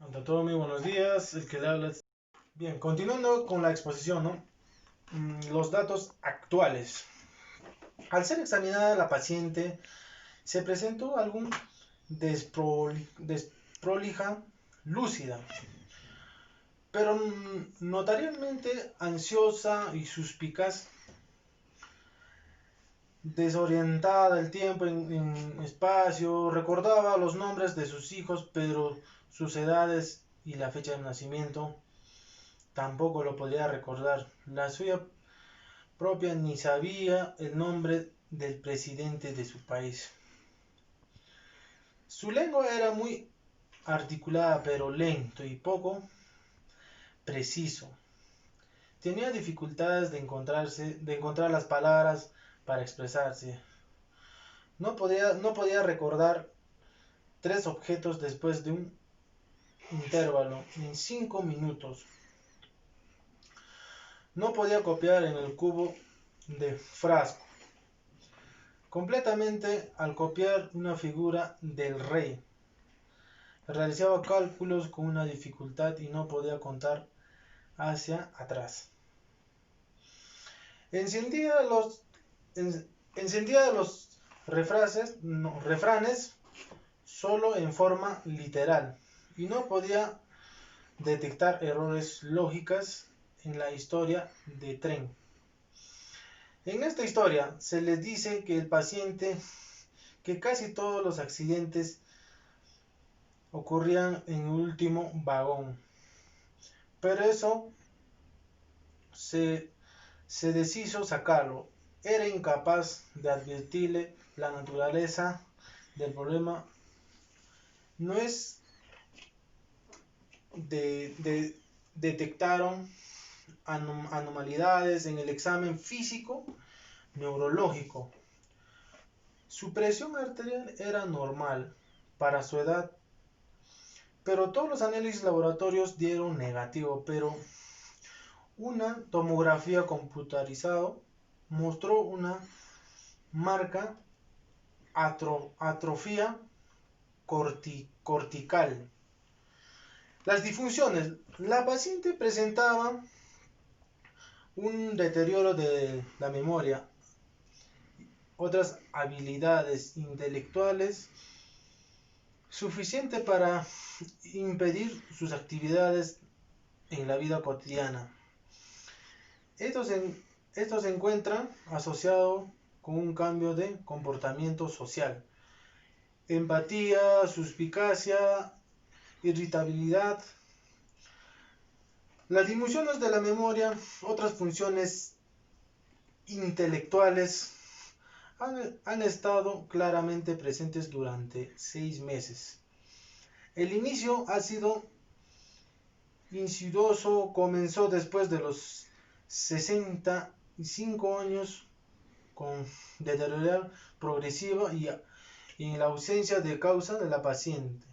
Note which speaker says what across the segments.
Speaker 1: Ante todo, muy buenos días. El que le habla. Bien, continuando con la exposición, ¿no? Los datos actuales. Al ser examinada la paciente, se presentó algún desprolija lúcida, pero notariamente ansiosa y suspicaz, desorientada el tiempo en espacio, recordaba los nombres de sus hijos, pero sus edades y la fecha de nacimiento tampoco lo podía recordar. La suya propia ni sabía el nombre del presidente de su país. Su lengua era muy articulada, pero lento y poco preciso. Tenía dificultades de encontrar las palabras para expresarse. No podía recordar tres objetos después de un intervalo en 5 minutos. No podía copiar en el cubo de frasco completamente al copiar una figura del rey. Realizaba cálculos con una dificultad y no podía contar hacia atrás. Encendía los, encendía los refranes solo en forma literal y no podía detectar errores lógicas en la historia de tren. En esta historia se le dice que el paciente, que casi todos los accidentes ocurrían en el último vagón, pero eso se deshizo sacarlo. Era incapaz de advertirle la naturaleza del problema. No es detectaron anomalidades en el examen físico neurológico. Su presión arterial era normal para su edad, pero todos los análisis laboratorios dieron negativo. Pero una tomografía computarizada mostró una marca atrofia cortical. Las disfunciones. La paciente presentaba un deterioro de la memoria, otras habilidades intelectuales suficiente para impedir sus actividades en la vida cotidiana. Esto se encuentra asociado con un cambio de comportamiento social, empatía, suspicacia, irritabilidad. Las disminuciones de la memoria, otras funciones intelectuales han estado claramente presentes durante 6 meses. El inicio ha sido insidioso, comenzó después de los 65 años con deterioración progresiva y en la ausencia de causa de la paciente.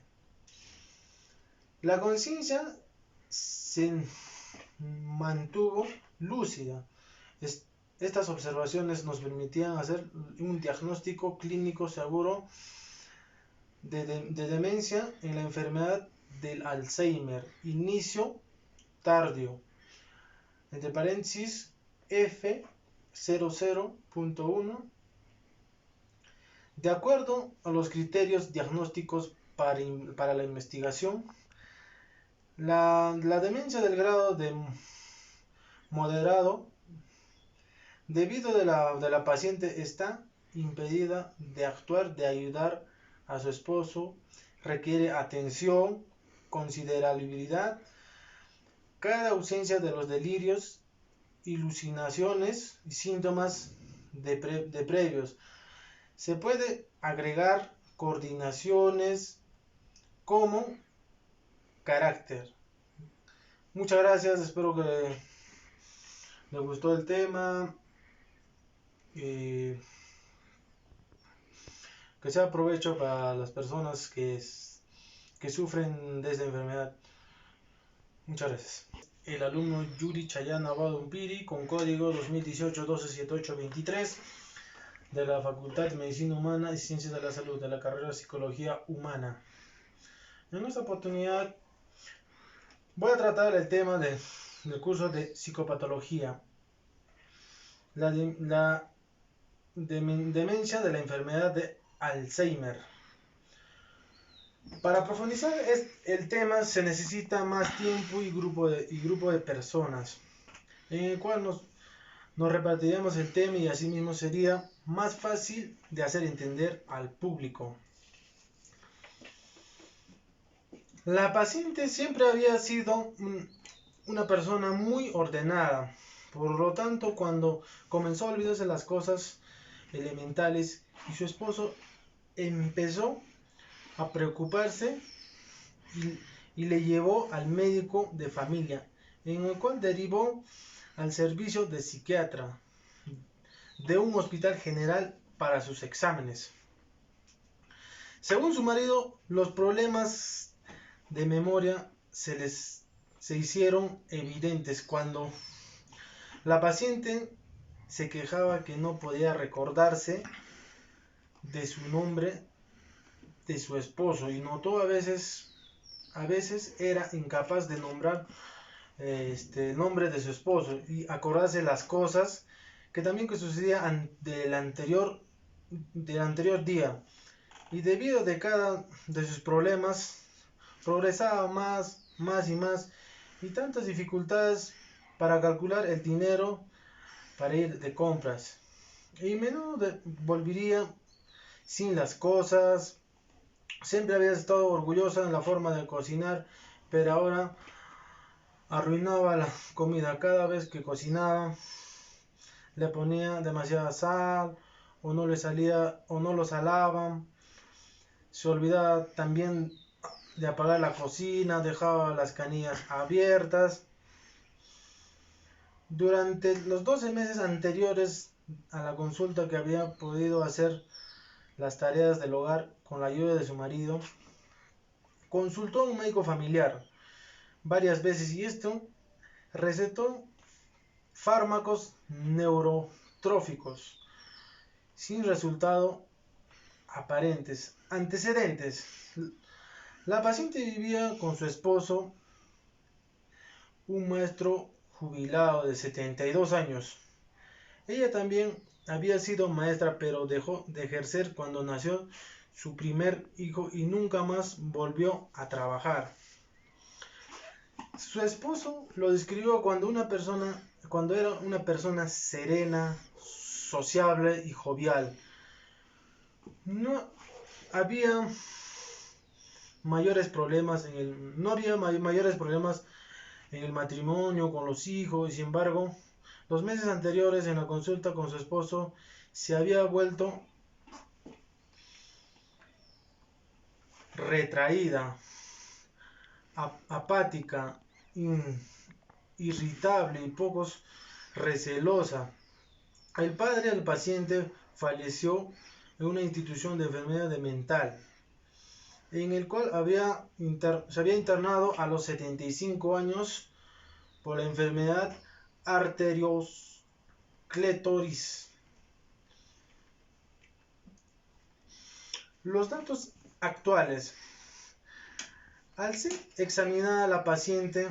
Speaker 1: La conciencia se mantuvo lúcida. Estas observaciones nos permitían hacer un diagnóstico clínico seguro de demencia en la enfermedad del Alzheimer, inicio tardío, entre paréntesis F00.1, de acuerdo a los criterios diagnósticos para la investigación. La demencia del grado de moderado, debido de la paciente está impedida de actuar, de ayudar a su esposo, requiere atención, considerabilidad. Cada ausencia de los delirios, alucinaciones y síntomas de previos. Se puede agregar coordinaciones como carácter. Muchas gracias, espero que les gustó el tema. Que sea provecho para las personas que sufren de esta enfermedad. Muchas gracias. El alumno Yuri Chayan Abado Umpiri, con código 2018-127823, de la Facultad de Medicina Humana y Ciencias de la Salud, de la carrera de Psicología Humana. En esta oportunidad Voy a tratar el tema del curso de psicopatología, la demencia de la enfermedad de Alzheimer. Para profundizar el tema se necesita más tiempo y grupo de personas, en el cual nos repartiríamos el tema y asimismo sería más fácil de hacer entender al público. La paciente siempre había sido una persona muy ordenada, por lo tanto cuando comenzó a olvidarse las cosas elementales y su esposo empezó a preocuparse y le llevó al médico de familia, en el cual derivó al servicio de psiquiatra de un hospital general para sus exámenes. Según su marido, los problemas de memoria se hicieron evidentes cuando la paciente se quejaba que no podía recordarse de su nombre de su esposo y notó a veces era incapaz de nombrar el nombre de su esposo y acordarse las cosas que también que sucedía del anterior día, y debido de cada de sus problemas progresaba más y tantas dificultades para calcular el dinero para ir de compras y menudo volvería sin las cosas. Siempre había estado orgullosa en la forma de cocinar, pero ahora arruinaba la comida. Cada vez que cocinaba le ponía demasiada sal o no le salía o no lo salaban. Se olvidaba también de apagar la cocina, dejaba las canillas abiertas. Durante los 12 meses anteriores a la consulta, que había podido hacer las tareas del hogar con la ayuda de su marido, consultó a un médico familiar varias veces y esto recetó fármacos neurotróficos sin resultado aparentes. Antecedentes: la paciente vivía con su esposo, un maestro jubilado de 72 años. Ella también había sido maestra, pero dejó de ejercer cuando nació su primer hijo y nunca más volvió a trabajar. Su esposo lo describió cuando era una persona serena, sociable y jovial. No había mayores problemas en el matrimonio, con los hijos, y sin embargo, los meses anteriores en la consulta con su esposo se había vuelto retraída, apática, irritable y poco recelosa. El padre del paciente falleció en una institución de enfermedad mental, en el cual se había internado a los 75 años por la enfermedad arteriosclerosis. Los datos actuales: al ser examinada la paciente